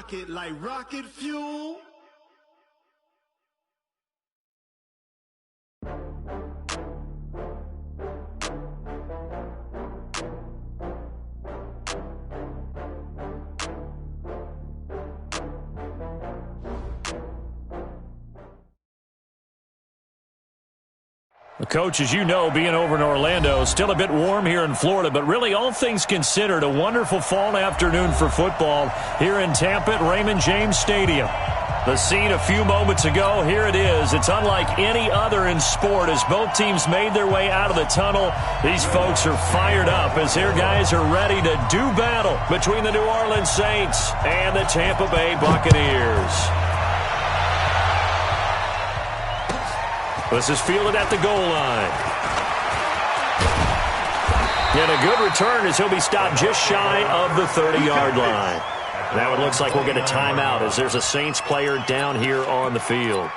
rock it like rocket fuel. Coach, as you know, being over in Orlando, still a bit warm here in Florida, but really all things considered, a wonderful fall afternoon for football here in Tampa at Raymond James Stadium. The scene a few moments ago, here it is. It's unlike any other in sport as both teams made their way out of the tunnel. These folks are fired up as their guys are ready to do battle between the New Orleans Saints and the Tampa Bay Buccaneers. This is fielded at the goal line. And a good return as he'll be stopped just shy of the 30-yard line. Now it looks like we'll get a timeout as there's a Saints player down here on the field.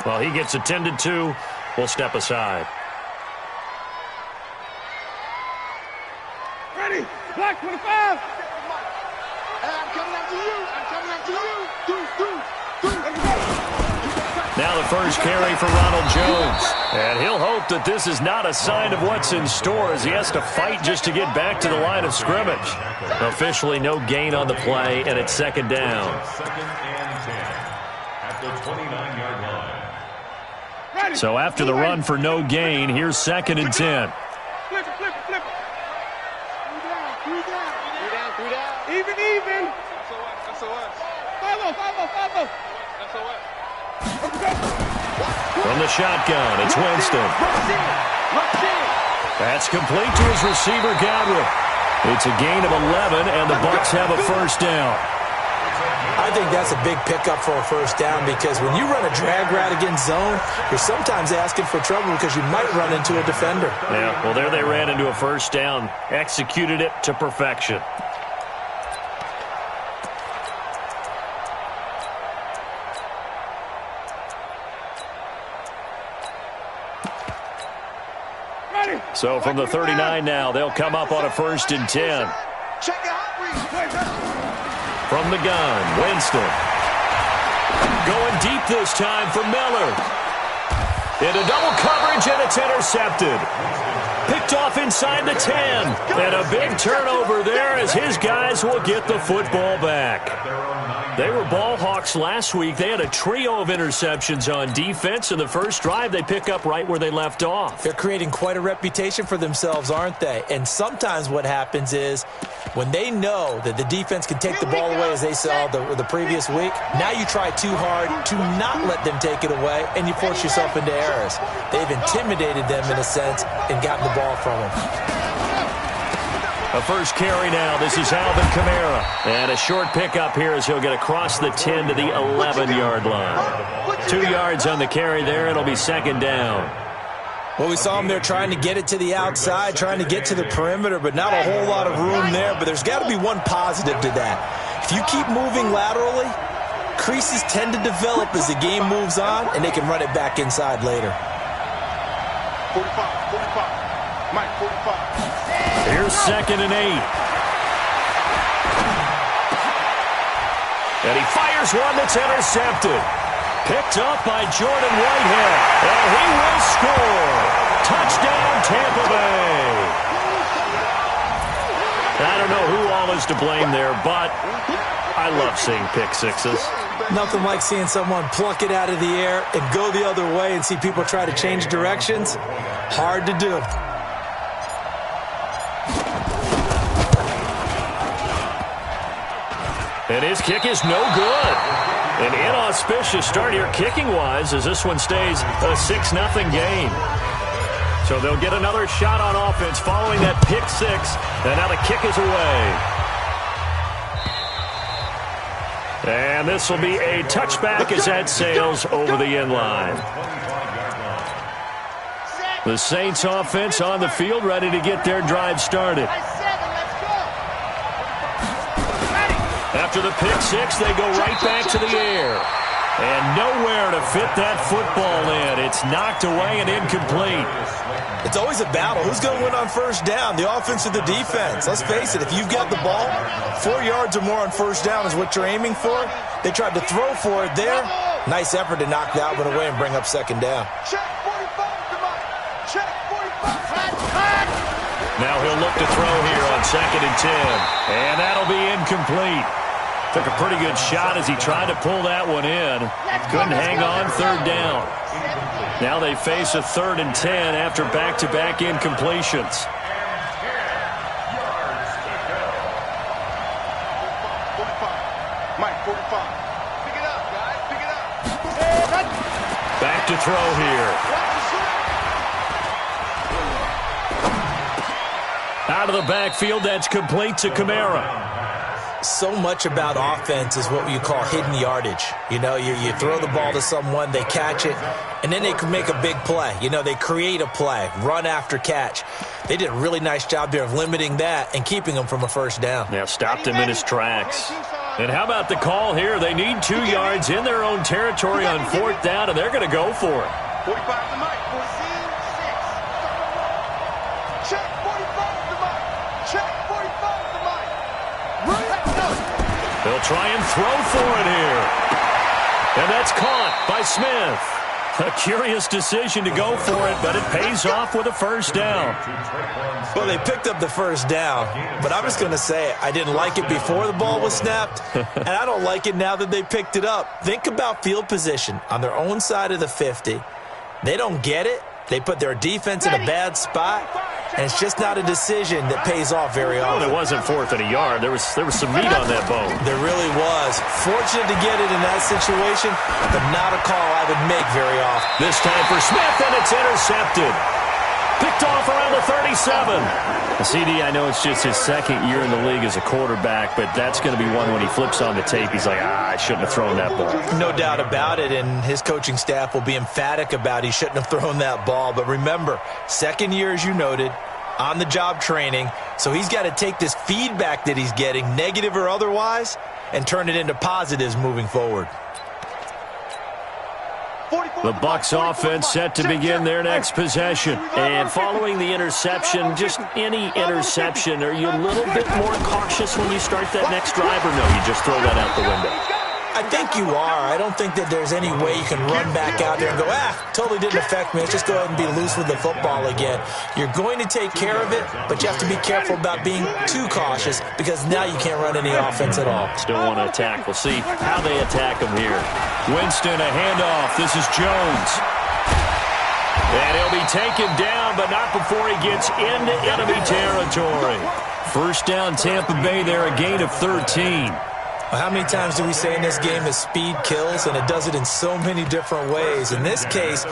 Well, he gets attended to. We'll step aside. Ready, black 25. I'm coming after you. I'm coming after you. Now the first carry for Ronald Jones. And he'll hope that this is not a sign of what's in store as he has to fight just to get back to the line of scrimmage. Officially no gain on the play, and it's second down. Second and 10 at the 29-yard line. So after the run for no gain, here's second and 10. Flip it, flip it, flip it. Three down. Even. That's a 5-0. That's a what? From the shotgun, it's Winston. That's complete to his receiver, Godwin. It's a gain of 11, and the Bucs have a first down. I think that's a big pickup for a first down because when you run a drag route against zone, you're sometimes asking for trouble because you might run into a defender. Yeah, well, there they ran into a first down, executed it to perfection. So from the 39 now, they'll come up on a first and 10. From the gun, Winston. Going deep this time for Miller. Into double coverage, and it's intercepted. Picked off inside the 10. And a big turnover there as his guys will get the football back. They were ball hawks last week. They had a trio of interceptions on defense. In the first drive, they pick up right where they left off. They're creating quite a reputation for themselves, aren't they? And sometimes what happens is when they know that the defense can take the ball away as they saw the previous week, now you try too hard to not let them take it away, and you force yourself into errors. They've intimidated them in a sense and gotten the ball from them. A first carry now. This is Alvin Kamara. And a short pickup here as he'll get across the 10 to the 11-yard line. 2 yards on the carry there. It'll be second down. Well, we saw him there trying to get it to the outside, trying to get to the perimeter, but not a whole lot of room there. But there's got to be one positive to that. If you keep moving laterally, creases tend to develop as the game moves on, and they can run it back inside later. 45. Mike, 45. Here's second and 8. And he fires one that's intercepted. Picked up by Jordan Whitehead. And he will score. Touchdown, Tampa Bay. I don't know who all is to blame there, but I love seeing pick sixes. Nothing like seeing someone pluck it out of the air and go the other way and see people try to change directions. Hard to do. And his kick is no good. An inauspicious start here kicking-wise as this one stays a 6-0 game. So they'll get another shot on offense following that pick six. And now the kick is away. And this will be a touchback as that sails over the end line. The Saints offense on the field ready to get their drive started. After the pick six, they go right back to the air. And nowhere to fit that football in. It's knocked away and incomplete. It's always a battle. Who's going to win on first down, the offense or the defense? Let's face it, if you've got the ball, 4 yards or more on first down is what you're aiming for. They tried to throw for it there. Nice effort to knock that one away and bring up second down. Check 45, check 45. Now he'll look to throw here on 2nd and 10. And that'll be incomplete. Took a pretty good shot as he tried to pull that one in. Couldn't hang on 3rd down. Now they face a 3rd and 10 after back-to-back incompletions. 45. Mike, 45. Pick it up, guys. Pick it up. Back to throw here. Out of the backfield, that's complete to Kamara. So much about offense is what you call hidden yardage. You know, you throw the ball to someone, they catch it, and then they can make a big play. You know, they create a play, run after catch. They did a really nice job there of limiting that and keeping him from a first down. Yeah, stopped him in his tracks. And how about the call here? They need 2 yards in their own territory on 4th down, and they're going to go for it. 45 to Mike. 14, 6. Check 45 to Mike. Check 45 to Mike. They'll try and throw for it here. And that's caught by Smith. A curious decision to go for it, but it pays off with a first down. Well, they picked up the first down, but I'm just going to say it. I didn't like it before the ball was snapped, and I don't like it now that they picked it up. Think about field position on their own side of the 50. They don't get it. They put their defense in a bad spot, and it's just not a decision that pays off very often. Well, it wasn't 4th and a yard. There was some meat on that bone. There really was. Fortunate to get it in that situation, but not a call I would make very often. This time for Smith, and it's intercepted. Picked off around the 37. CD, I know it's just his 2nd year in the league as a quarterback, but that's going to be one when he flips on the tape. He's like, I shouldn't have thrown that ball. No doubt about it, and his coaching staff will be emphatic about he shouldn't have thrown that ball. But remember, 2nd year, as you noted, on-the-job training, so he's got to take this feedback that he's getting, negative or otherwise, and turn it into positives moving forward. The Bucs offense set to begin their next possession. And following the interception, just any interception, are you a little bit more cautious when you start that next drive, or no, you just throw that out the window? I think you are. I don't think that there's any way you can run back out there and go, totally didn't affect me. Let's just go ahead and be loose with the football again. You're going to take care of it, but you have to be careful about being too cautious because now you can't run any offense at all. Still want to attack. We'll see how they attack him here. Winston, a handoff. This is Jones. And he'll be taken down, but not before he gets into enemy territory. First down, Tampa Bay there, a gain of 13. How many times do we say in this game that speed kills, and it does it in so many different ways? In this case,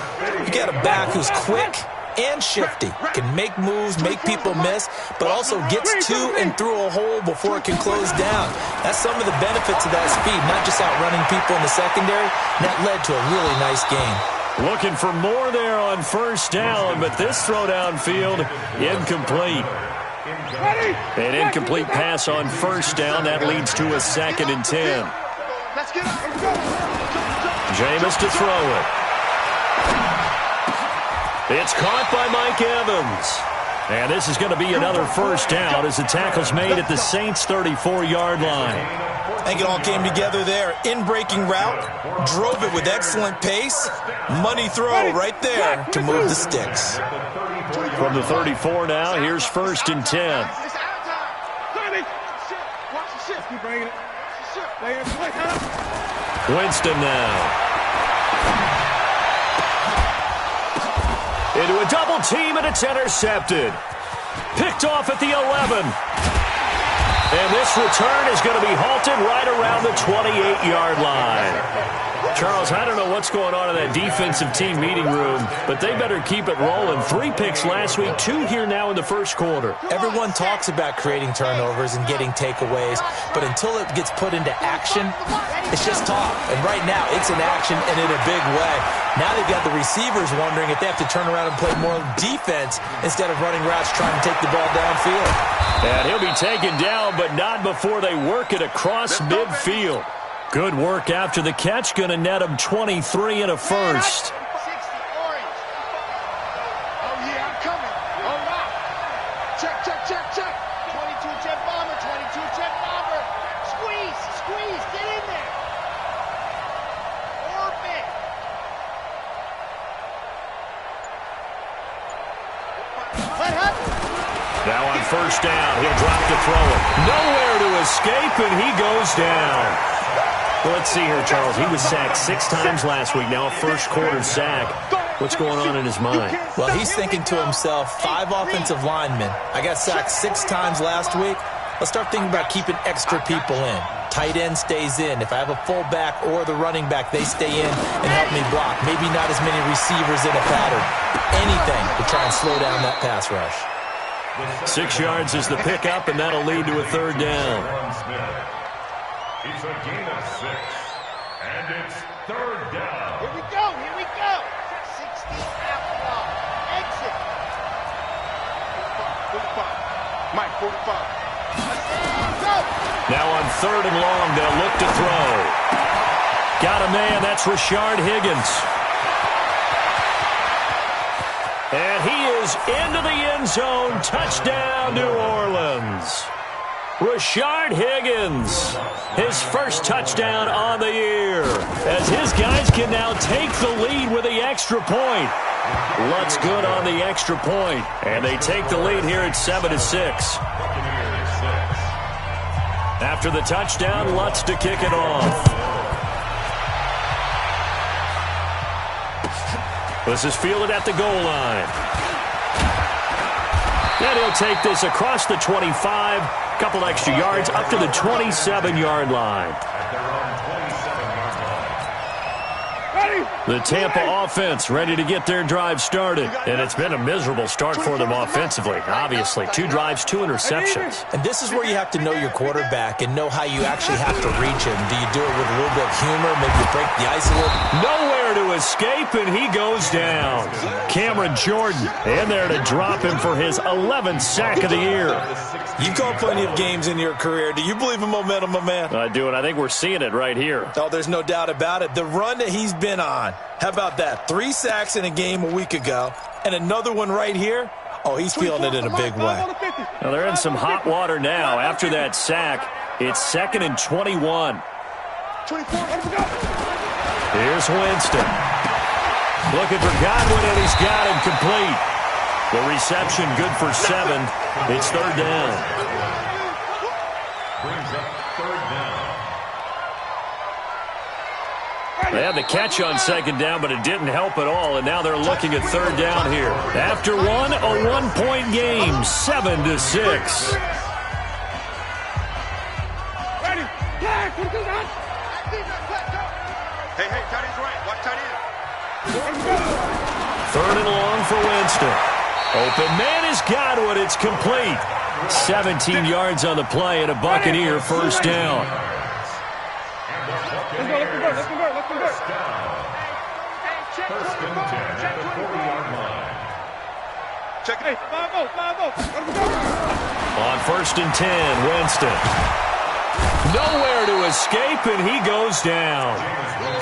you got a back who's quick and shifty, can make moves, make people miss, but also gets to and through a hole before it can close down. That's some of the benefits of that speed, not just outrunning people in the secondary. That led to a really nice game. Looking for more there on first down, but this throw downfield incomplete. An incomplete pass on first down. That leads to a 2nd and 10. Jameis to throw it. It's caught by Mike Evans. And this is going to be another first down as the tackle's made at the Saints' 34-yard line. I think it all came together there. In-breaking route, drove it with excellent pace. Money throw right there to move the sticks. From the 34 now, here's 1st and 10. Winston now. Into a double team, and it's intercepted. Picked off at the 11. And this return is going to be halted right around the 28-yard line. Charles, I don't know what's going on in that defensive team meeting room, but they better keep it rolling. 3 picks last week, 2 here now in the first quarter. Everyone talks about creating turnovers and getting takeaways, but until it gets put into action, it's just talk. And right now, it's in action and in a big way. Now they've got the receivers wondering if they have to turn around and play more defense instead of running routes trying to take the ball downfield. And he'll be taken down, but not before they work it across midfield. Good work after the catch. Going to net him 23 and a first. Now on first down, he'll drop to throw it. Nowhere to escape, and he goes down. Well, let's see here, Charles. He was sacked 6 times last week. Now a first-quarter sack. What's going on in his mind? Well, he's thinking to himself, 5 offensive linemen. I got sacked 6 times last week. Let's start thinking about keeping extra people in. Tight end stays in. If I have a fullback or the running back, they stay in and help me block. Maybe not as many receivers in a pattern. Anything to try and slow down that pass rush. 6 yards is the pickup, and that'll lead to a third down. It's a gain of 6, and it's third down. Here we go, here we go. 60 out long. Exit. 45. Mike, 45. Now on third and long, they'll look to throw. Got a man, that's Rashard Higgins. And he is into the end zone. Touchdown, New Orleans. Rashard Higgins, his first touchdown on the year, as his guys can now take the lead with the extra point. Lutz good on the extra point, and they take the lead here at 7-6. After the touchdown, Lutz to kick it off. This is fielded at the goal line. And he'll take this across the 25, couple extra yards, up to the 27-yard line. The Tampa offense ready to get their drive started. And it's been a miserable start for them offensively, obviously. 2 drives, 2 interceptions. And this is where you have to know your quarterback and know how you actually have to reach him. Do you do it with a little bit of humor? Maybe you break the ice a little? Nowhere to escape, and he goes down. Cameron Jordan in there to drop him for his 11th sack of the year. You've called plenty of games in your career. Do you believe in momentum, my man? I do, and I think we're seeing it right here. Oh, there's no doubt about it. The run that he's been on. How about that? 3 sacks in a game a week ago, and another one right here. Oh, he's feeling it in a big way. Now they're in some hot water now. After that sack, it's 2nd and 21. Here's Winston. Looking for Godwin, and he's got him complete. The reception good for 7. It's third down. Brings up third down. They had the catch on 2nd down, but it didn't help at all, and now they're looking at third down here. After one, a 1-point game, 7-6. Ready? Hey, tight end's right. Watch tight end. Third and long for Winston. Open man is Godwin. It's complete. 17 yards on the play and a Buccaneer first down. Let's convert. First and 10 at the 40-yard line. Check it. 5-0. On first and 10, Winston. Nowhere to escape, and he goes down.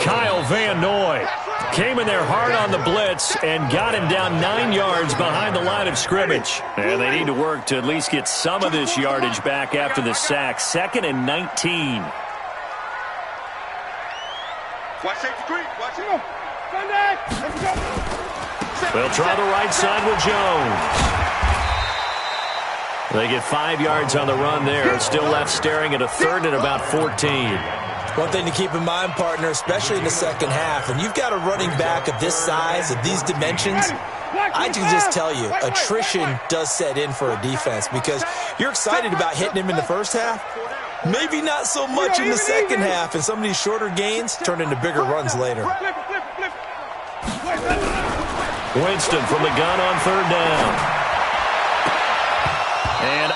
Kyle Van Noy came in there hard on the blitz and got him down 9 yards behind the line of scrimmage. And they need to work to at least get some of this yardage back after the sack. 2nd and 19. Watch safety creep. Watch him. Sunday. They'll try the right side with Jones. They get 5 yards on the run there. Still left staring at a 3rd and about 14. One thing to keep in mind, partner, especially in the second half, and you've got a running back of this size, of these dimensions, I can just tell you, attrition does set in for a defense because you're excited about hitting him in the first half. Maybe not so much in the second half, and some of these shorter gains turn into bigger runs later. Winston from the gun on third down. And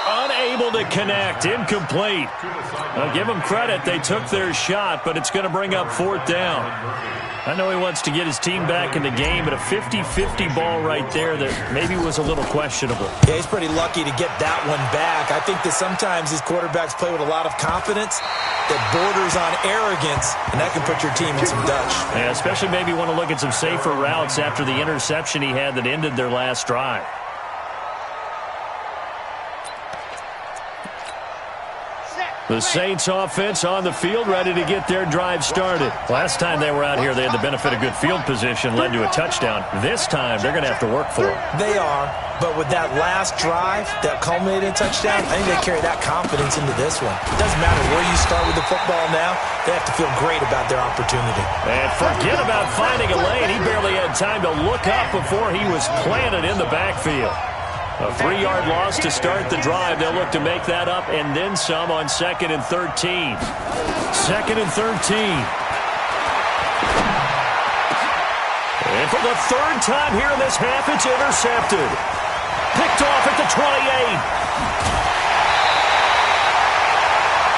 unable to connect. Incomplete. I'll give them credit. They took their shot, but it's going to bring up 4th down. I know he wants to get his team back in the game, but a 50-50 ball right there that maybe was a little questionable. Yeah, he's pretty lucky to get that one back. I think that sometimes these quarterbacks play with a lot of confidence that borders on arrogance, and that can put your team in some Dutch. Yeah, especially maybe want to look at some safer routes after the interception he had that ended their last drive. The Saints offense on the field, ready to get their drive started. Last time they were out here, they had the benefit of good field position, led to a touchdown. This time, they're going to have to work for it. They are, but with that last drive that culminated in a touchdown, I think they carry that confidence into this one. It doesn't matter where you start with the football now. They have to feel great about their opportunity. And forget about finding a lane. He barely had time to look up before he was planted in the backfield. A 3-yard loss to start the drive. They'll look to make that up and then some on 2nd and 13. 2nd and 13. And for the 3rd time here in this half, it's intercepted. Picked off at the 28.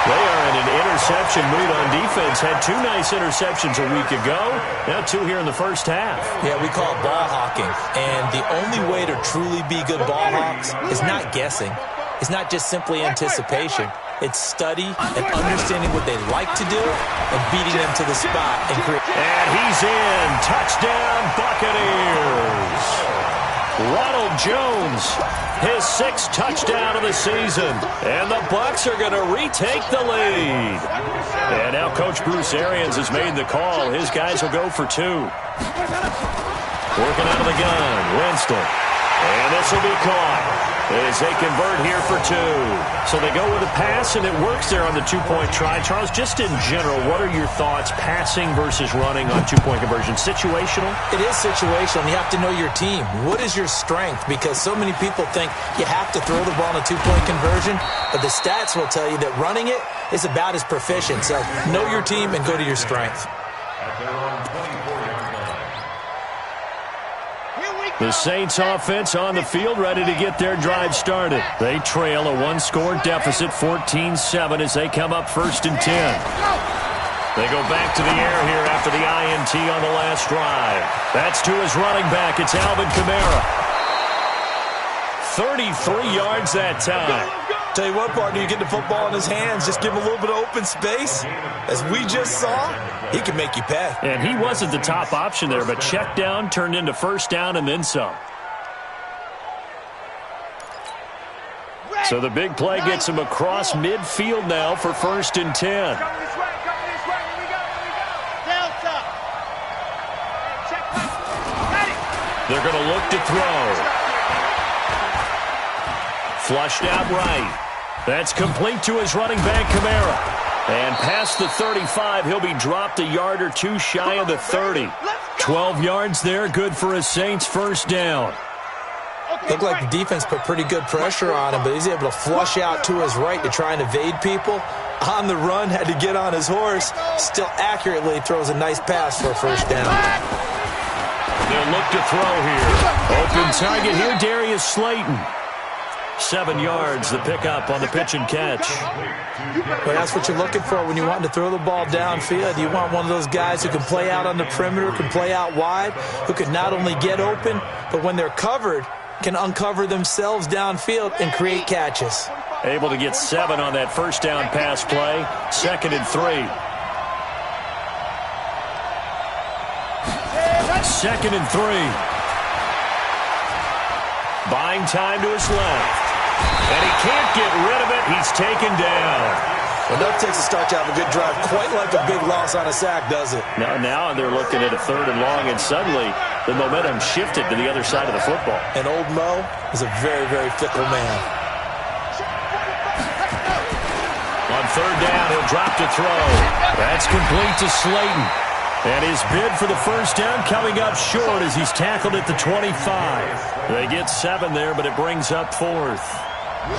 They are in an interception mood on defense. Had 2 nice interceptions a week ago. Now 2 here in the first half. Yeah, we call it ball hawking. And the only way to truly be good ball hawks is not guessing. It's not just simply anticipation. It's study and understanding what they like to do and beating them to the spot. And he's in. Touchdown, Buccaneers. Ronald Jones, his 6th touchdown of the season. And the Bucs are going to retake the lead. And now Coach Bruce Arians has made the call. His guys will go for 2. Working out of the gun, Winston. And this will be caught as they convert here for 2. So they go with a pass, and it works there on the 2-point try. Charles, just in general, what are your thoughts passing versus running on 2-point conversion? Situational? It is situational. You have to know your team. What is your strength? Because so many people think you have to throw the ball in a 2-point conversion, but the stats will tell you that running it is about as proficient. So know your team and go to your strength. The Saints offense on the field, ready to get their drive started. They trail a 1-score deficit, 14-7, as they come up 1st and 10. They go back to the air here after the INT on the last drive. That's to his running back. It's Alvin Kamara. 33 yards that time. Tell you what, partner, you get the football in his hands, just give him a little bit of open space. As we just saw, he can make you pay. And he wasn't the top option there, but check down turned into 1st down and then some. So the big play gets him across midfield now for 1st and 10. They're going to look to throw. Flushed out right. That's complete to his running back, Kamara. And past the 35, he'll be dropped a yard or 2 shy of the 30. 12 yards there, good for a Saints 1st down. Looked like the defense put pretty good pressure on him, but he's able to flush out to his right to try and evade people. On the run, had to get on his horse. Still accurately throws a nice pass for a 1st down. They'll look to throw here. Open target here, Darius Slayton. 7 yards, the pickup on the pitch and catch. Well, that's what you're looking for when you want to throw the ball downfield. You want one of those guys who can play out on the perimeter, can play out wide, who can not only get open, but when they're covered, can uncover themselves downfield and create catches. Able to get 7 on that 1st down pass play. 2nd and 3. 2nd and 3. Buying time to his left. And he can't get rid of it. He's taken down. Well, that takes a start to have a good drive. Quite like a big loss on a sack, does it? Now they're looking at a 3rd and long, and suddenly the momentum shifted to the other side of the football. And old Mo is a very, very fickle man. On 3rd down, he'll drop to throw. That's complete to Slayton. And his bid for the 1st down coming up short as he's tackled at the 25. They get 7 there, but it brings up 4th.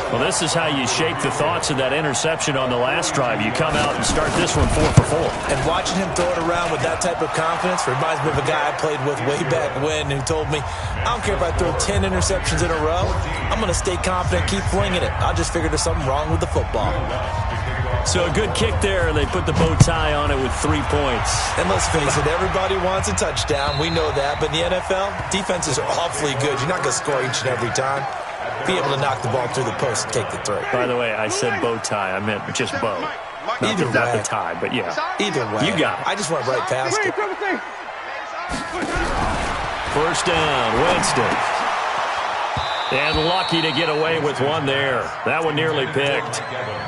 Well, this is how you shake the thoughts of that interception on the last drive. You come out and start this one 4 for 4. And watching him throw it around with that type of confidence reminds me of a guy I played with way back when who told me, I don't care if I throw 10 interceptions in a row. I'm going to stay confident, keep flinging it. I just figured there's something wrong with the football. So a good kick there. They put the bow tie on it with 3 points. And let's face it, everybody wants a touchdown. We know that. But in the NFL, defenses are awfully good. You're not going to score each and every time. Be able to knock the ball through the post and take the 3. By the way, I said bow tie. I meant just bow. Either way. Not the tie, but yeah. Either way. You got it. I just went right past it. First down, Winston. And lucky to get away with one there. That one nearly picked.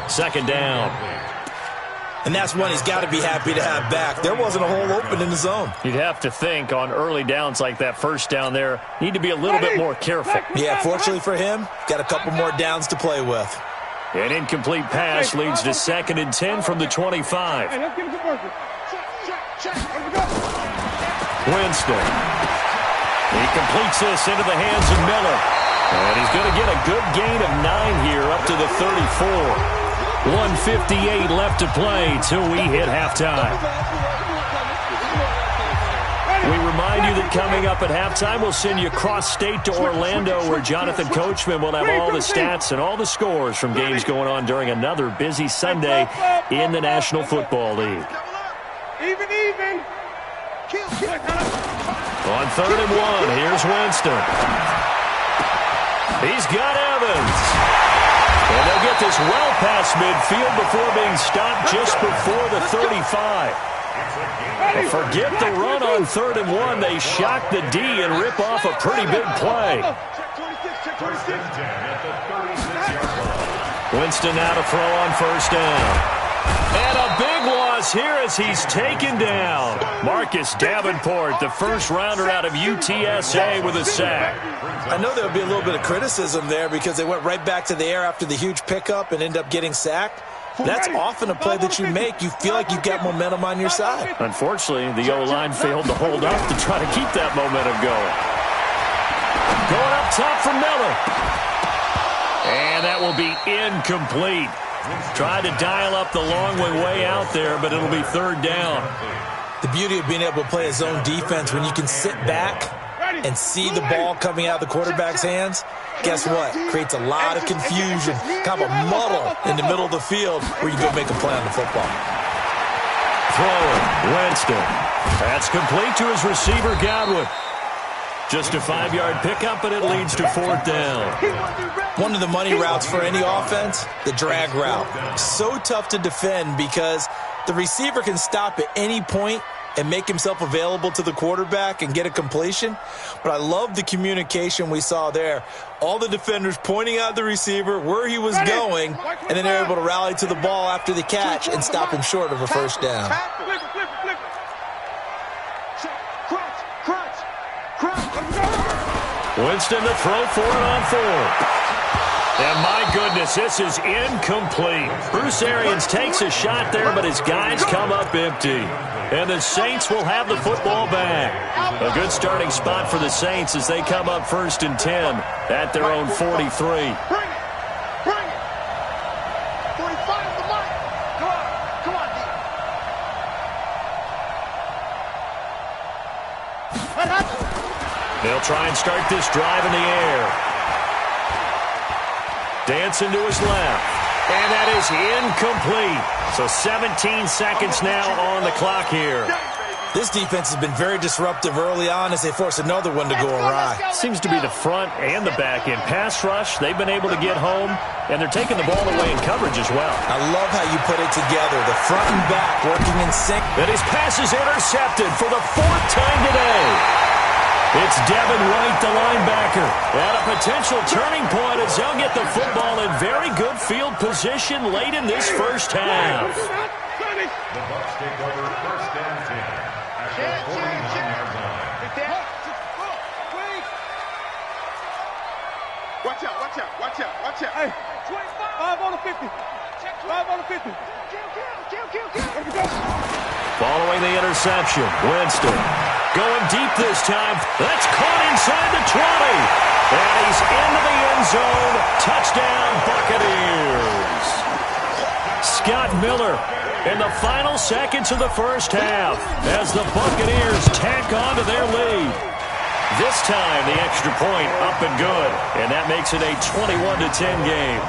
Second down. And that's one he's got to be happy to have back. There wasn't a hole open in the zone. You'd have to think on early downs like that first down there, need to be a little bit more careful. Yeah, fortunately for him, got a couple more downs to play with. An incomplete pass leads to 2nd and 10 from the 25. Winston. He completes this into the hands of Miller. And he's going to get a good gain of 9 here up to the 34. 1:58 left to play till we hit halftime. We remind you that coming up at halftime, we'll send you cross-state to Orlando, where Jonathan Coachman will have all the stats and all the scores from games going on during another busy Sunday in the National Football League. Even. On 3rd and 1, here's Winston. He's got Evans. And they'll get this well past midfield before being stopped just before the 35. But forget the run on 3rd and 1. They shock the D and rip off a pretty big play. Winston now to throw on first down. And a big loss here as he's taken down. Marcus Davenport, the first rounder out of UTSA, with a sack. I know there'll be a little bit of criticism there because they went right back to the air after the huge pickup and end up getting sacked. That's often a play that you make. You feel like you've got momentum on your side. Unfortunately, the O-line failed to hold up to try to keep that momentum going. Going up top for Miller. And that will be incomplete. Tried to dial up the long way out there, but it'll be 3rd down. The beauty of being able to play a zone defense when you can sit back and see the ball coming out of the quarterback's hands, guess what? Creates a lot of confusion, kind of a muddle in the middle of the field where you go make a play on the football. Throwing, Winston. That's complete to his receiver, Godwin. Just a 5-yard pickup, and it leads to 4th down. One of the money routes for any offense, the drag route. So tough to defend because the receiver can stop at any point and make himself available to the quarterback and get a completion. But I love the communication we saw there. All the defenders pointing out the receiver, where he was going, and then they're able to rally to the ball after the catch and stop him short of a first down. Winston to throw for it on 4th. And my goodness, this is incomplete. Bruce Arians takes a shot there, but his guys come up empty. And the Saints will have the football back. A good starting spot for the Saints as they come up 1st and 10 at their own 43. Bring it. 45 the mark. Come on, D. What happened? They'll try and start this drive in the air. Dancing to his left. And that is incomplete. So 17 seconds now on the clock here. This defense has been very disruptive early on as they force another one to go awry. Seems to be the front and the back end. Pass rush, they've been able to get home, and they're taking the ball away in coverage as well. I love how you put it together. The front and back working in sync. And his pass is intercepted for the 4th time today. It's Devin White, the linebacker, at a potential turning point as they'll get the football in very good field position late in this first half. The Bucs take over 1st and 10 at the 49-yard line. Watch out. Hey, 5 on the 50. 5 on the 50. Following the interception, Winston going deep this time. That's caught inside the 20. And he's into the end zone. Touchdown, Buccaneers. Scott Miller in the final seconds of the first half as the Buccaneers tack on to their lead. This time, the extra point up and good, and that makes it a 21-10 game.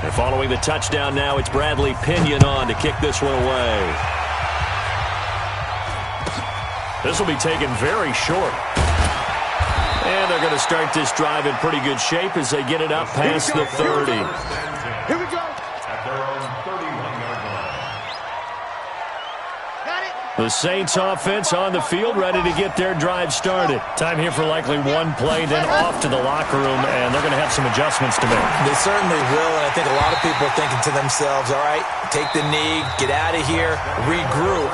And following the touchdown now, it's Bradley Pinion on to kick this one away. This will be taken very short. And they're going to start this drive in pretty good shape as they get it up past the 30. Here we go. At their own 31-yard line. Got it. The Saints offense on the field, ready to get their drive started. Time here for likely one play, then off to the locker room, and they're going to have some adjustments to make. They certainly will, and I think a lot of people are thinking to themselves, all right, take the knee, get out of here, regroup.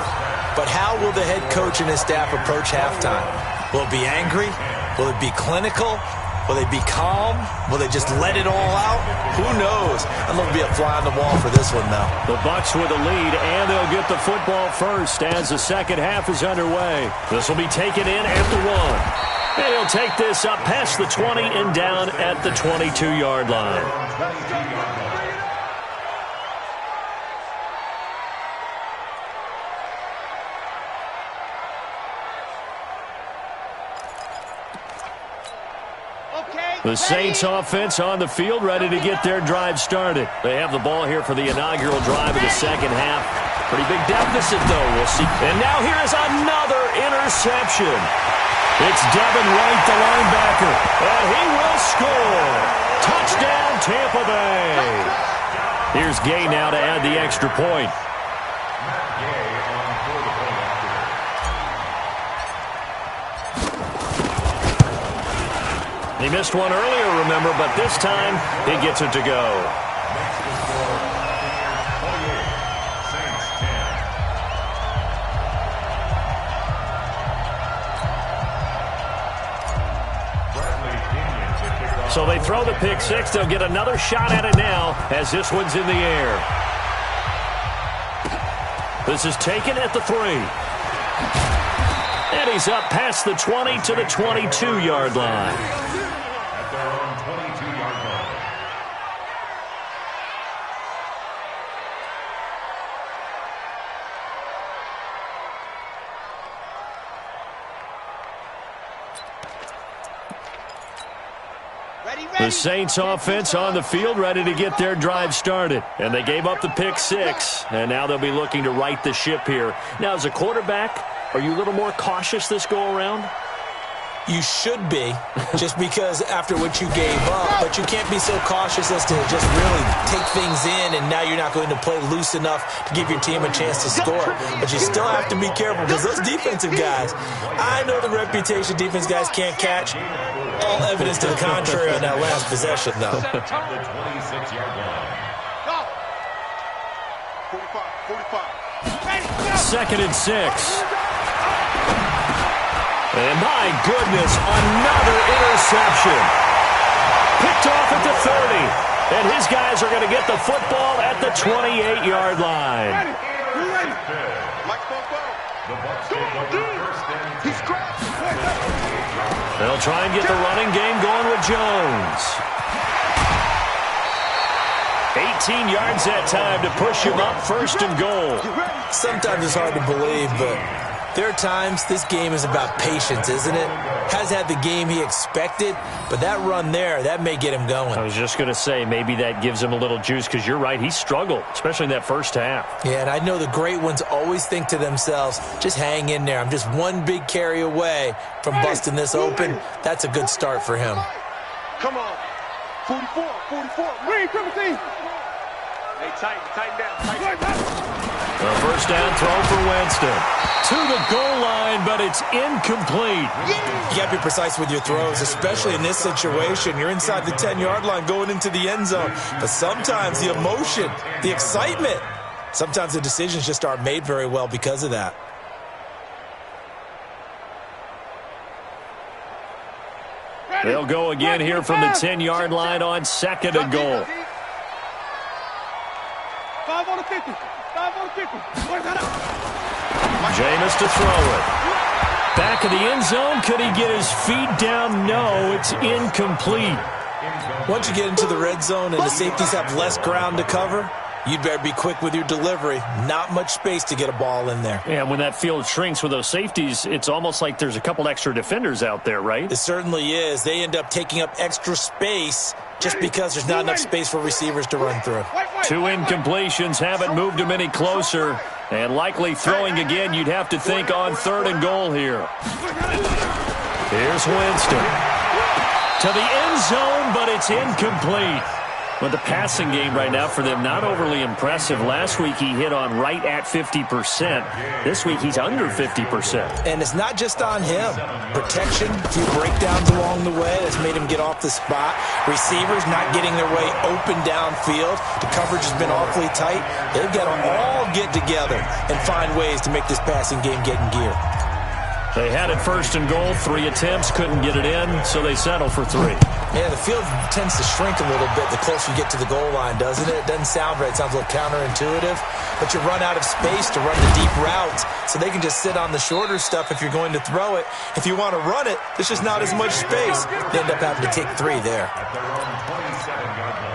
But how will the head coach and his staff approach halftime? Will it be angry? Will it be clinical? Will they be calm? Will they just let it all out? Who knows? I'm going to be a fly on the wall for this one, though. The Bucs with a lead, and they'll get the football first as the second half is underway. This will be taken in at the 1. And he'll take this up past the 20 and down at the 22-yard line. The Saints offense on the field, ready to get their drive started. They have the ball here for the inaugural drive of the second half. Pretty big deficit, though. We'll see. And now here is another interception. It's Devin White, the linebacker, and he will score. Touchdown, Tampa Bay. Here's Gay now to add the extra point. He missed one earlier, remember, but this time he gets it to go. So they throw the pick six. They'll get another shot at it now as this one's in the air. This is taken at the 3. And he's up past the 20 to the 22-yard line. The Saints offense on the field, ready to get their drive started. And they gave up the pick six, and now they'll be looking to right the ship here. Now, as a quarterback, are you a little more cautious this go-around? You should be, just because after what you gave up, but you can't be so cautious as to just really take things in, and now you're not going to play loose enough to give your team a chance to score. But you still have to be careful because those defensive guys, I know the reputation defense guys can't catch. All evidence to the contrary on that last possession, though. 26-yard line. Go. 45. Second and 6. And my goodness, another interception. Picked off at the 30. And his guys are going to get the football at the 28-yard line. They'll try and get the running game going with Jones. 18 yards that time to push him up, first and goal. Sometimes it's hard to believe, but there are times this game is about patience, isn't it? Has had the game he expected, but that run there, that may get him going. I was just going to say, maybe that gives him a little juice, because you're right, he struggled, especially in that first half. Yeah, and I know the great ones always think to themselves, just hang in there. I'm just one big carry away from busting this open. That's a good start for him. Come on. 44. Read, Timothy. Hey, tighten down. The first down throw for Winston. To the goal line, but it's incomplete. You got to be precise with your throws, especially in this situation. You're inside the 10-yard line going into the end zone. But sometimes the emotion, the excitement, sometimes the decisions just aren't made very well because of that. They'll go again here from the 10-yard line on second and goal. 5 on the 50. 5 on the 50. Jameis to throw it. Back of the end zone. Could he get his feet down? No, it's incomplete. Once you get into the red zone and the safeties have less ground to cover, you'd better be quick with your delivery. Not much space to get a ball in there. Yeah, when that field shrinks with those safeties, it's almost like there's a couple extra defenders out there, right? It certainly is. They end up taking up extra space just because there's not enough space for receivers to run through. 2 incompletions haven't moved him any closer. And likely throwing again, you'd have to think on 3rd and goal here. Here's Winston. To the end zone, but it's incomplete. But the passing game right now for them, not overly impressive. Last week he hit on right at 50%. This week he's under 50%. And it's not just on him. Protection, a few breakdowns along the way that's made him get off the spot. Receivers not getting their way open downfield. The coverage has been awfully tight. They've got to all get together and find ways to make this passing game get in gear. They had it 1st and goal, 3 attempts, couldn't get it in, so they settle for 3. Yeah, the field tends to shrink a little bit the closer you get to the goal line, doesn't it? It doesn't sound right. It sounds a little counterintuitive. But you run out of space to run the deep routes, so they can just sit on the shorter stuff if you're going to throw it. If you want to run it, there's just not as much space. They end up having to take 3 there. At their own 27-yard line.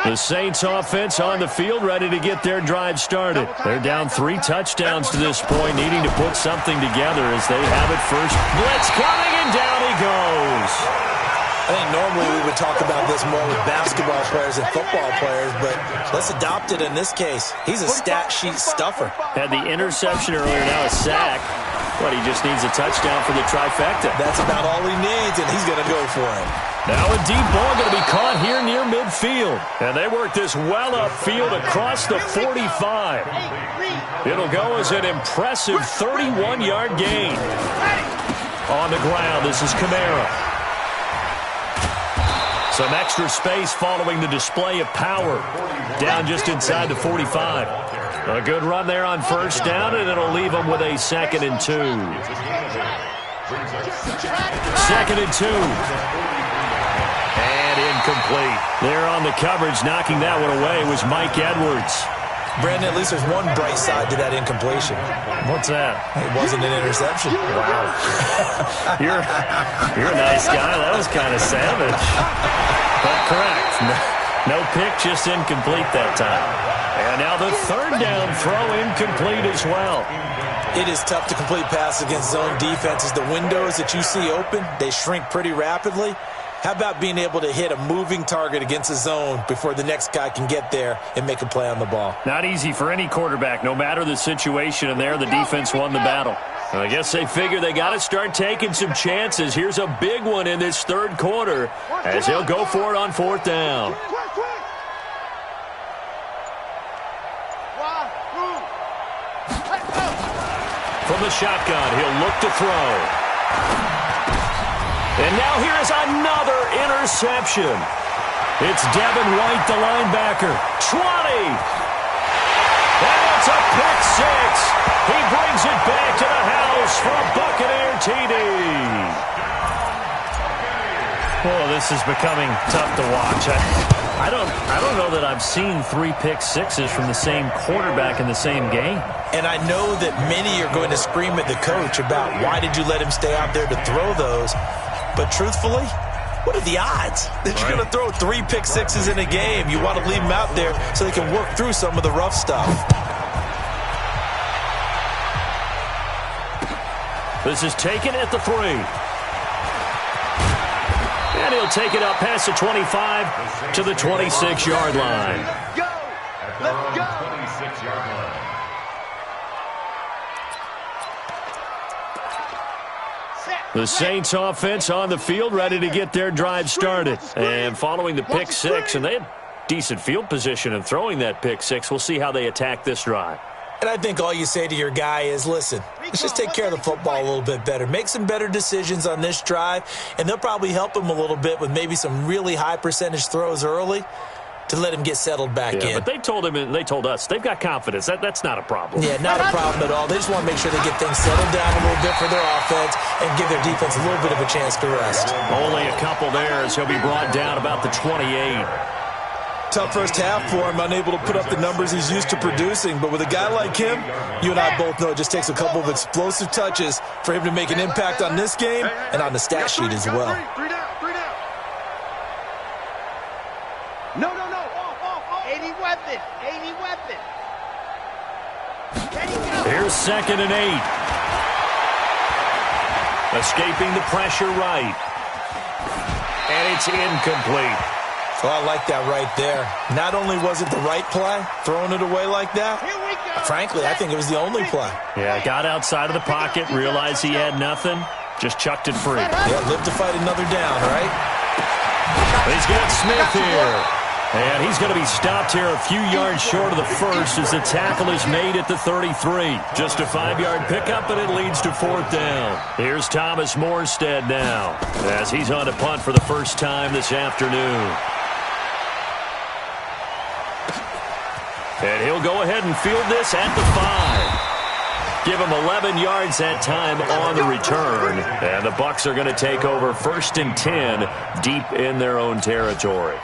The Saints offense on the field, ready to get their drive started. They're down 3 touchdowns to this point, needing to put something together as they have it first. Blitz coming, and down he goes. I think normally we would talk about this more with basketball players and football players, but let's adopt it in this case. He's a stat sheet stuffer. Had the interception earlier, now a sack. But he just needs a touchdown for the trifecta. That's about all he needs, and he's going to go for it. Now a deep ball going to be caught here near midfield. And they work this well upfield across the 45. It'll go as an impressive 31-yard gain. On the ground, this is Kamara. Some extra space following the display of power. Down just inside the 45. A good run there on 1st down, and it'll leave them with a 2nd and 2. 2nd and 2. And incomplete. There on the coverage, knocking that one away was Mike Edwards. Brandon, at least there's one bright side to that incompletion. What's that? It wasn't an interception. Wow. You're a nice guy. That was kind of savage. But correct. No pick, just incomplete that time. And now the 3rd down throw incomplete as well. It is tough to complete passes against zone defenses. The windows that you see open, they shrink pretty rapidly. How about being able to hit a moving target against a zone before the next guy can get there and make a play on the ball? Not easy for any quarterback, no matter the situation, and there the defense won the battle. I guess they figure they got to start taking some chances. Here's a big one in this 3rd quarter as they'll go for it on 4th down. From the shotgun, he'll look to throw. And now here's another interception. It's Devin White, the linebacker. 20. And it's a pick 6. He brings it back to the house for a Buccaneer TD. Oh, this is becoming tough to watch. I don't know that I've seen 3 pick 6s from the same quarterback in the same game. And I know that many are going to scream at the coach about why did you let him stay out there to throw those. But truthfully, what are the odds that you're going to throw 3 pick 6s in a game? You want to leave them out there so they can work through some of the rough stuff. This is taken at the 3. And he'll take it up past the 25 to the 26-yard line. Go! Let's go! 26-yard line. The Saints offense on the field ready to get their drive started. And following the pick 6, and they had decent field position in throwing that pick 6. We'll see how they attack this drive. And I think all you say to your guy is, listen, let's just take care of the football a little bit better. Make some better decisions on this drive, and they'll probably help him a little bit with maybe some really high percentage throws early. to let him get settled back in. But they told him and they told us they've got confidence. That's not a problem. Yeah, not a problem at all. They just want to make sure they get things settled down a little bit for their offense and give their defense a little bit of a chance to rest. Only a couple there as he'll be brought down about the 28. Tough first half for him, unable to put up the numbers he's used to producing. But with a guy like him, you and I both know it just takes a couple of explosive touches for him to make an impact on this game and on the stat sheet as well. Three down. No. 80 weapon. Here's 2nd and 8. Escaping the pressure right. And it's incomplete. So I like that right there. Not only was it the right play, throwing it away like that, frankly, I think it was the only play. Yeah, got outside of the pocket, realized he had nothing, just chucked it free. Yeah, live to fight another down, right? He's got Smith here. And he's going to be stopped here a few yards short of the first as the tackle is made at the 33. Just a 5-yard pickup, and it leads to 4th down. Here's Thomas Morstead now as he's on to punt for the first time this afternoon. And he'll go ahead and field this at the 5. Give him 11 yards that time on the return. And the Bucs are going to take over 1st and 10 deep in their own territory.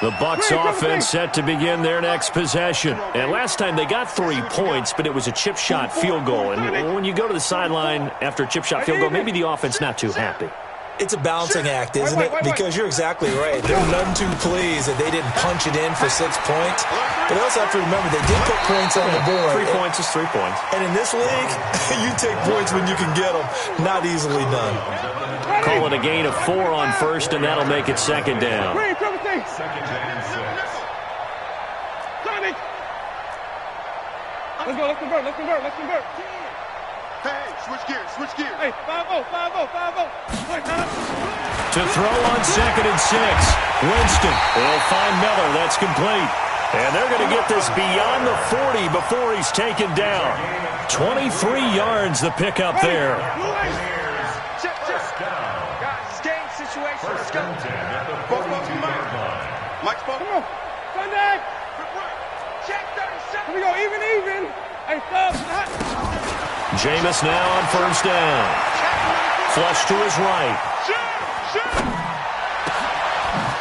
The Bucs offense set to begin their next possession. And last time they got 3 points, but it was a chip shot field goal. And when you go to the sideline after a chip shot field goal, maybe the offense not too happy. It's a balancing act, isn't it? Because you're exactly right. They're none too pleased that they didn't punch it in for 6 points. But they also have to remember they did put points on the board. 3 points is 3 points. And in this league, you take points when you can get them. Not easily done. Call it a gain of 4 on first, and that'll make it 2nd down. Second and 6. Let's convert. Hey, switch gears. Hey, 5-0. To throw on 2nd and 6. Winston will find Miller. That's complete. And they're going to get this beyond the 40 before he's taken down. 23 yards the pickup there. Guys, game situation. Let's go. Mike's ball. Come on. Sunday. Check 37. Here we go. Even. Hey, stop. Jameis now on 1st down. Flush to his right.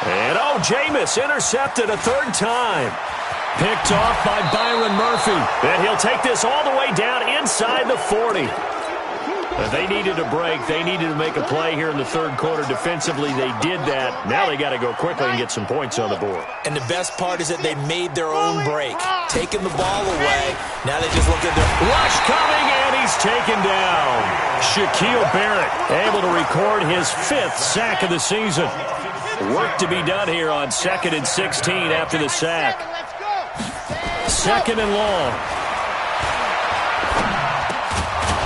And Jameis intercepted a 3rd time. Picked off by Byron Murphy. And he'll take this all the way down inside the 40. If they needed a break, they needed to make a play here in the 3rd quarter. Defensively, they did that. Now they got to go quickly and get some points on the board. And the best part is that they made their own break. Taking the ball away. Now they just look at the rush coming, and he's taken down. Shaquille Barrett able to record his 5th sack of the season. Work to be done here on 2nd and 16 after the sack. 2nd and long.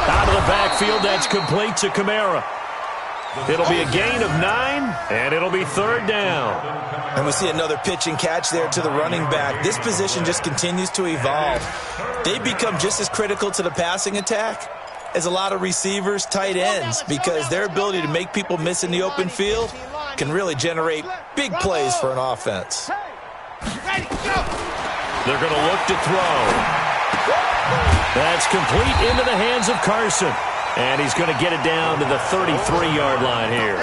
Out of the backfield, that's complete to Kamara. It'll be a gain of 9, and it'll be 3rd down. And we see another pitch and catch there to the running back. This position just continues to evolve. They become just as critical to the passing attack as a lot of receivers, tight ends, because their ability to make people miss in the open field can really generate big plays for an offense. They're going to look to throw. That's complete into the hands of Carson. And he's going to get it down to the 33-yard line here.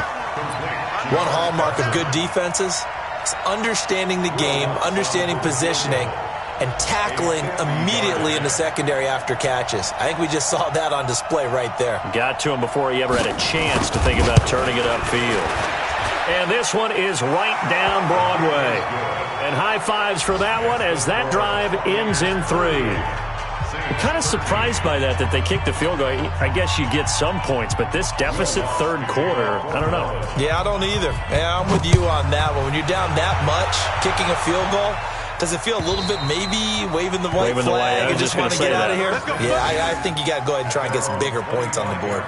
One hallmark of good defenses is understanding the game, understanding positioning, and tackling immediately in the secondary after catches. I think we just saw that on display right there. Got to him before he ever had a chance to think about turning it upfield. And this one is right down Broadway. And high fives for that one as that drive ends in 3. I'm kind of surprised by that they kicked the field goal. I guess you get some points, but this deficit 3rd quarter, I don't know. Yeah, I don't either. Yeah, I'm with you on that one. When you're down that much, kicking a field goal, does it feel a little bit maybe waving the white flag and just want to get out of here? Yeah, I think you got to go ahead and try and get some bigger points on the board.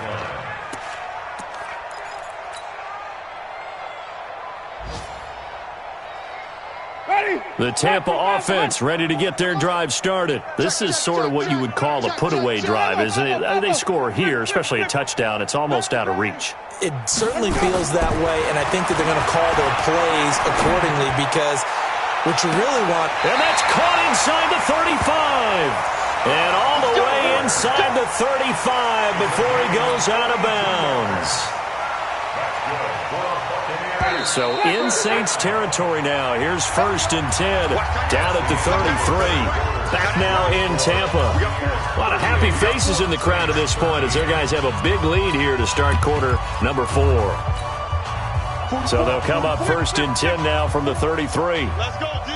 The Tampa offense ready to get their drive started. This is sort of what you would call a put-away drive, isn't it? They score here, especially a touchdown. It's almost out of reach. It certainly feels that way, and I think that they're going to call their plays accordingly because What you really want. And that's caught inside the 35. And all the way inside the 35 before he goes out of bounds. So in Saints territory now. Here's 1st and 10 down at the 33. Back now in Tampa. A lot of happy faces in the crowd at this point as their guys have a big lead here to start quarter number 4. So they'll come up 1st and 10 now from the 33. Let's go, D.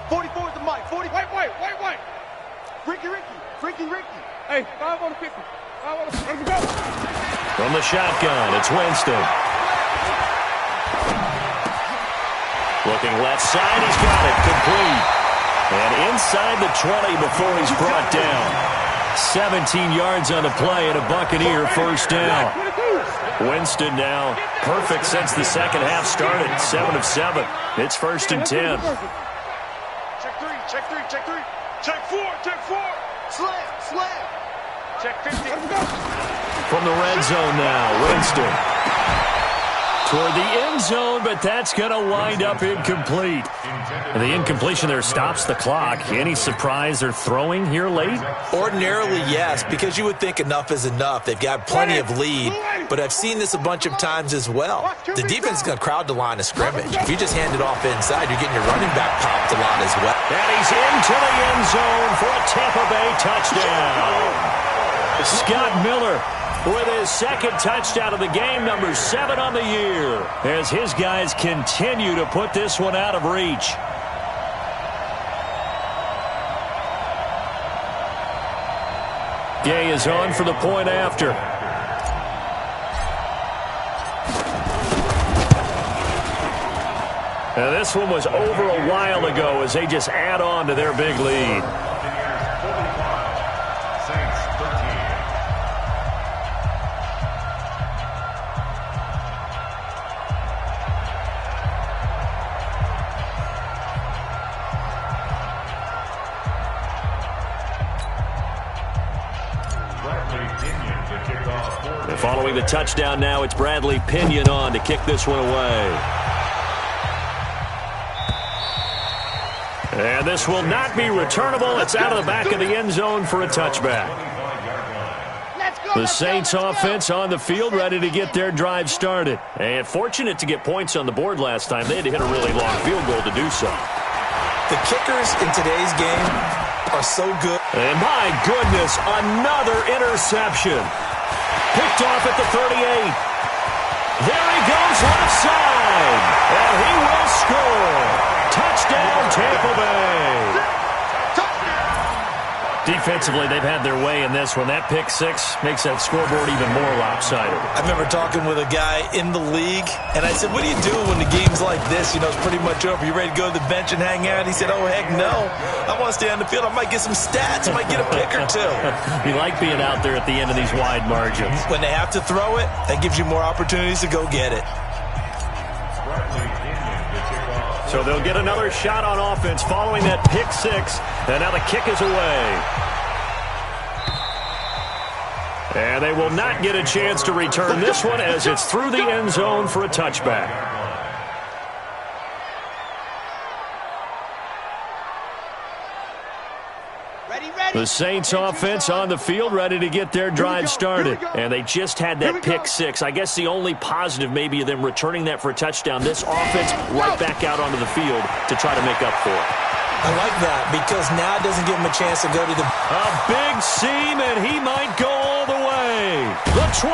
44 is the mic. 40. Wait. Ricky. Hey, 5 on the 50. 5 on the 50. Let's go. From the shotgun, it's Winston. Looking left side, he's got it. Complete. And inside the 20 before he's brought down. 17 yards on the play and a Buccaneer first down. Winston now perfect since the second half started. 7 of 7. It's 1st and 10. Check 3. Check 4. Slam. Check 50. From the red zone now, Winston. Toward the end zone, but that's going to wind up incomplete. And the incompletion there stops the clock. Any surprise they're throwing here late? Ordinarily, yes, because you would think enough is enough. They've got plenty of lead, but I've seen this a bunch of times as well. The defense is going to crowd the line of scrimmage. If you just hand it off inside, you're getting your running back popped a lot as well. And he's into the end zone for a Tampa Bay touchdown. Scott Miller with his second touchdown of the game, number 7 on the year, as his guys continue to put this one out of reach. Gay is on for the point after. Now this one was over a while ago as they just add on to their big lead. Following the touchdown now, it's Bradley Pinion on to kick this one away. And this will not be returnable. It's out of the back of the end zone for a touchback. The Saints offense on the field, ready to get their drive started. And fortunate to get points on the board last time. They had to hit a really long field goal to do so. The kickers in today's game are so good. And my goodness, another interception. Picked off at the 38. There he goes left side. And he will score. Touchdown, Tampa Bay. Defensively, they've had their way in this one. That pick 6 makes that scoreboard even more lopsided. I remember talking with a guy in the league, and I said, what do you do when the game's like this? You know, it's pretty much over. You ready to go to the bench and hang out? He said, oh, heck no. I want to stay on the field. I might get some stats. I might get a pick or two. You like being out there at the end of these wide margins. When they have to throw it, that gives you more opportunities to go get it. So they'll get another shot on offense following that pick 6. And now the kick is away. And they will not get a chance to return this one as it's through the end zone for a touchback. The Saints offense on the field, ready to get their drive started. And they just had that pick 6. I guess the only positive maybe of them returning that for a touchdown. This offense right back out onto the field to try to make up for it. I like that because now it doesn't give him a chance to go to the... A big seam, and he might go all the way. The 20.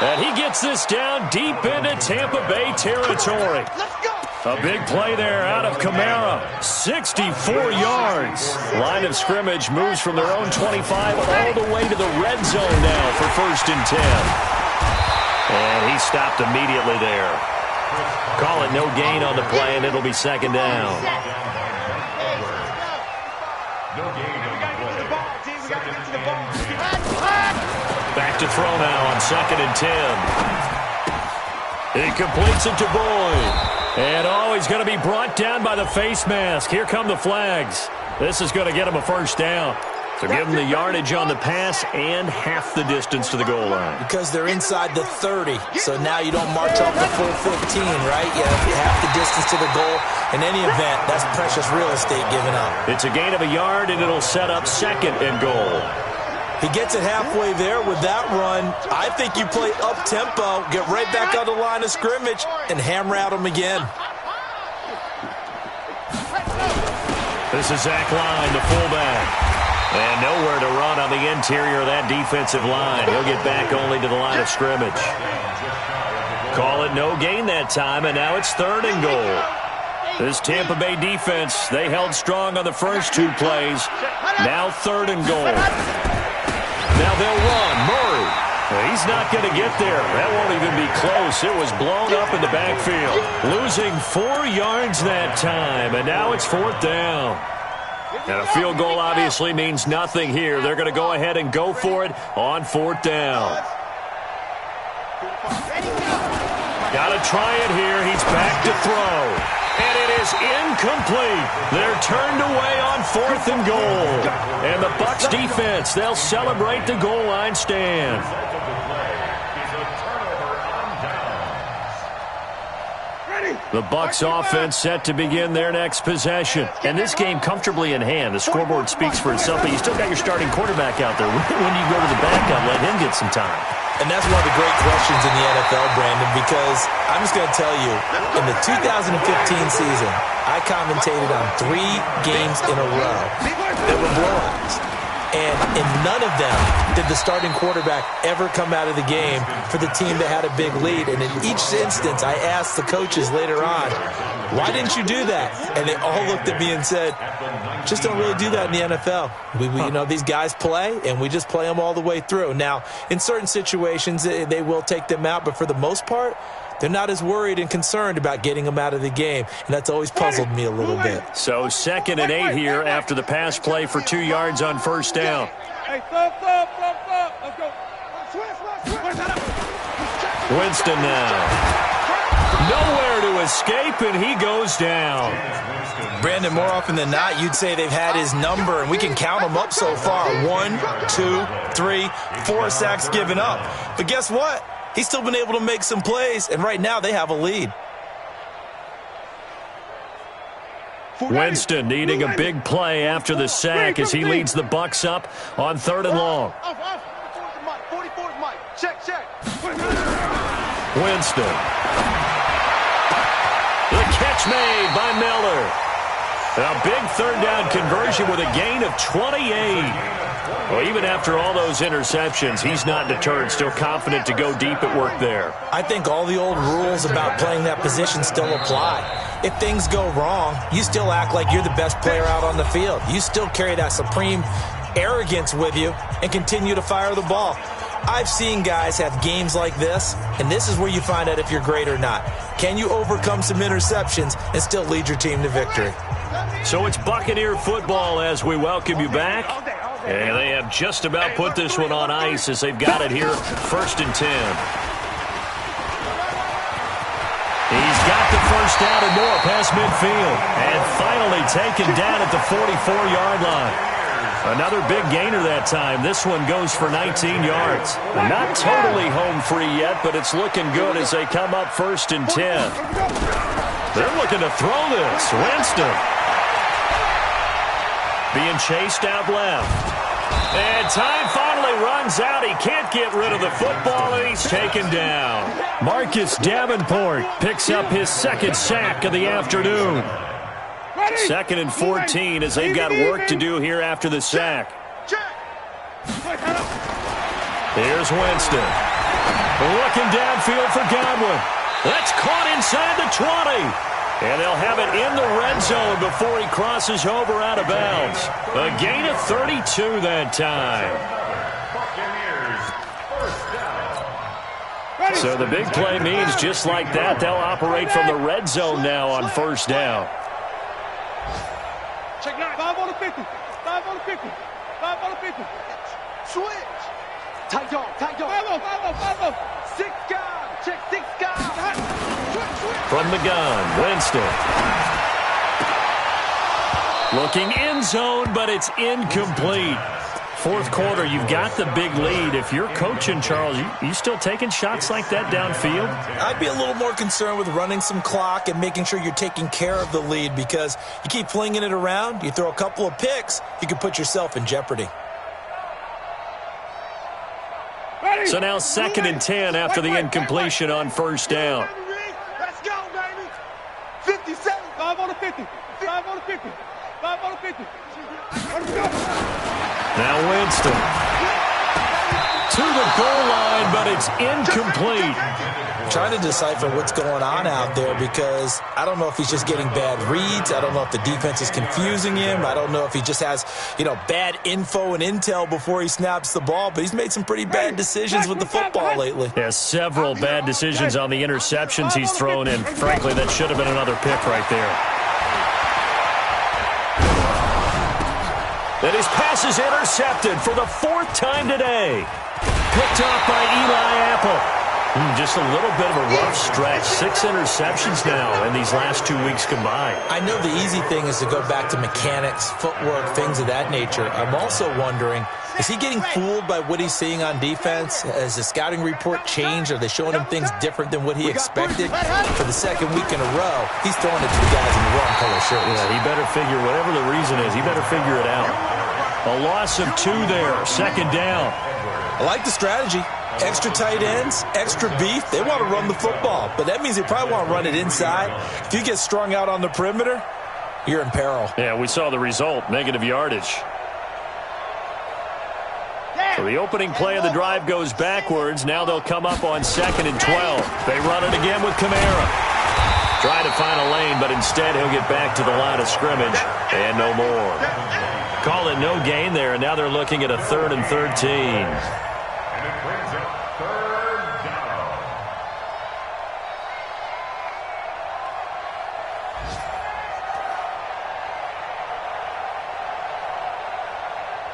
And he gets this down deep into Tampa Bay territory. Let's go. A big play there out of Kamara. 64 yards. Line of scrimmage moves from their own 25 all the way to the red zone now for 1st and 10. And he stopped immediately there. Call it no gain on the play, and it'll be 2nd down. Back to throw now on 2nd and 10. He completes it to Boyd. And he's going to be brought down by the face mask. Here come the flags. This is going to get him a 1st down. So give them the yardage on the pass and half the distance to the goal line. Because they're inside the 30, so now you don't march off the full 15, right? You have half the distance to the goal. In any event, that's precious real estate given up. It's a gain of a yard, and it'll set up 2nd and goal. He gets it halfway there with that run. I think you play up-tempo, get right back on the line of scrimmage, and hammer at him again. This is Zach Line, the fullback. And nowhere to run on the interior of that defensive line. He'll get back only to the line of scrimmage. Call it no gain that time, and now it's 3rd and goal. This Tampa Bay defense, they held strong on the first 2 plays. Now 3rd and goal. Now they'll run. Murray. He's not going to get there. That won't even be close. It was blown up in the backfield. Losing 4 yards that time, and now it's 4th down. And a field goal obviously means nothing here. They're going to go ahead and go for it on 4th down. Got to try it here. He's back to throw. And it is incomplete. They're turned away on 4th and goal. And the Bucs defense, they'll celebrate the goal line stand. The Bucs offense set to begin their next possession. And this game comfortably in hand. The scoreboard speaks for itself, but you still got your starting quarterback out there. When do you go to the backup, let him get some time? And that's one of the great questions in the NFL, Brandon, because I'm just going to tell you, in the 2015 season, I commentated on 3 games in a row that were blowouts. And in none of them did the starting quarterback ever come out of the game for the team that had a big lead. And in each instance, I asked the coaches later on, why didn't you do that? And they all looked at me and said, just don't really do that in the NFL. You know, these guys play, and we just play them all the way through. Now, in certain situations, they will take them out, but for the most part, they're not as worried and concerned about getting them out of the game, and that's always puzzled me a little bit. So 2nd and 8 here after the pass play for 2 yards on 1st down. Winston now. Nowhere to escape, and he goes down. Brandon, more often than not, you'd say they've had his number, and we can count them up so far. 1, 2, 3, 4 sacks given up. But guess what? He's still been able to make some plays, and right now they have a lead. Winston needing a big play after the sack as he leads the Bucs up on 3rd and long. Winston. The catch made by Miller. A big 3rd down conversion with a gain of 28. Well, even after all those interceptions, he's not deterred, still confident to go deep at work there. I think all the old rules about playing that position still apply. If things go wrong, you still act like you're the best player out on the field. You still carry that supreme arrogance with you and continue to fire the ball. I've seen guys have games like this, and this is where you find out if you're great or not. Can you overcome some interceptions and still lead your team to victory? So it's Buccaneer football as we welcome you back. And they have just about put this one on ice as they've got it here, 1st and 10. He's got the 1st down and more past midfield. And finally taken down at the 44-yard line. Another big gainer that time. This one goes for 19 yards. Not totally home free yet, but it's looking good as they come up 1st and 10. They're looking to throw this. Winston. Being chased out left. And time finally runs out. He can't get rid of the football, and he's taken down. Marcus Davenport picks up his 2nd sack of the afternoon. 2nd and 14 as they've got work to do here after the sack. Here's Winston. Looking downfield for Godwin. That's caught inside the 20. And they'll have it in the red zone before he crosses over out of bounds. A gain of 32 that time. So the big play means just like that, they'll operate from the red zone now on 1st down. Check 9. 5 on the 50. 5 on the 50. 5 on the 50. Switch. Tight dog. 5 on. 6 guard. Check 6 guard. From the gun, Winston. Looking end zone, but it's incomplete. fourth quarter, you've got the big lead. If you're coaching, Charles, you still taking shots like that downfield? I'd be a little more concerned with running some clock and making sure you're taking care of the lead, because you keep flinging it around, you throw a couple of picks, you can put yourself in jeopardy. So now 2nd and 10 after the incompletion on first down. Let's go, baby. 57. 5 on the 50. 5 on the 50. 5 on the 50. Let's go. Now Winston to the goal line, but it's incomplete. I'm trying to decipher what's going on out there, because I don't know if he's just getting bad reads. I don't know if the defense is confusing him. I don't know if he just has, bad info and intel before he snaps the ball, but he's made some pretty bad decisions with the football lately. Yeah, several bad decisions on the interceptions he's thrown in. Frankly, that should have been another pick right there. And his pass is intercepted for the 4th time today. Picked off by Eli Apple. Just a little bit of a rough stretch. 6 interceptions now in these last 2 weeks combined. I know the easy thing is to go back to mechanics, footwork, things of that nature. I'm also wondering, is he getting fooled by what he's seeing on defense? Has the scouting report changed? Are they showing him things different than what he expected? For the 2nd week in a row, he's throwing it to the guys in the wrong color shirts. Yeah, he better figure, whatever the reason is, he better figure it out. A loss of 2 there, 2nd down. I like the strategy. Extra tight ends, extra beef. They want to run the football, but that means they probably want to run it inside. If you get strung out on the perimeter, you're in peril. Yeah, we saw the result, negative yardage. So the opening play of the drive goes backwards. Now they'll come up on 2nd and 12. They run it again with Kamara. Trying to find a lane, but instead he'll get back to the line of scrimmage and no more. Call it no gain there, and now they're looking at a 3rd and 13. And it brings up 3rd down.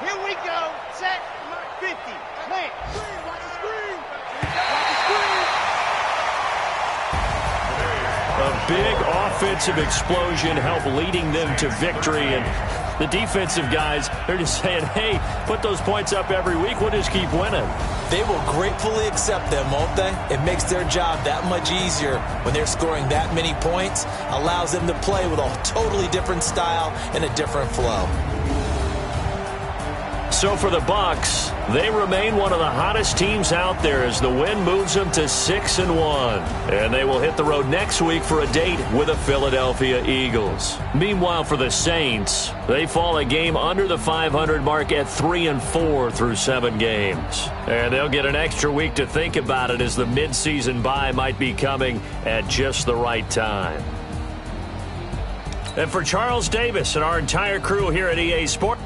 Here we go. Set. 50. Plant. Screen. Watch the screen. Watch the screen. A big offensive explosion helped leading them to victory, and the defensive guys, they're just saying, hey, put those points up every week. We'll just keep winning. They will gratefully accept them, won't they? It makes their job that much easier when they're scoring that many points. Allows them to play with a totally different style and a different flow. So for the Bucs, they remain one of the hottest teams out there as the win moves them to 6-1. And they will hit the road next week for a date with the Philadelphia Eagles. Meanwhile, for the Saints, they fall a game under the 500 mark at 3-4 through 7 games. And they'll get an extra week to think about it, as the midseason bye might be coming at just the right time. And for Charles Davis and our entire crew here at EA Sports,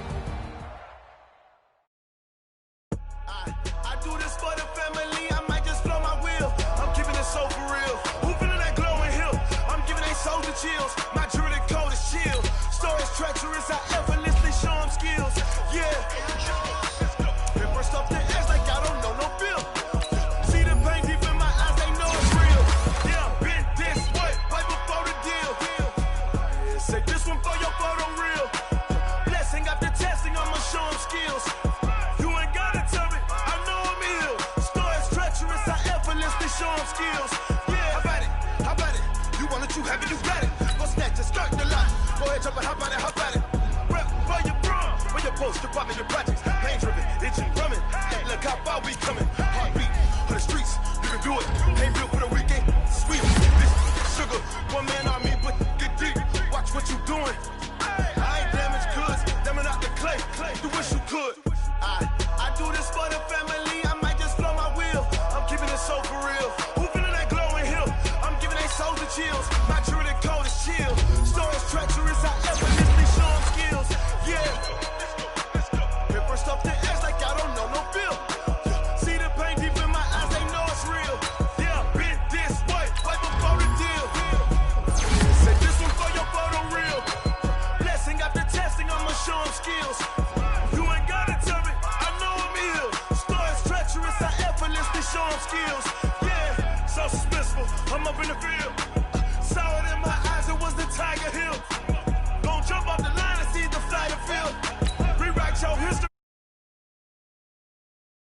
skills. Yeah, so suspenseful. I'm up in the field.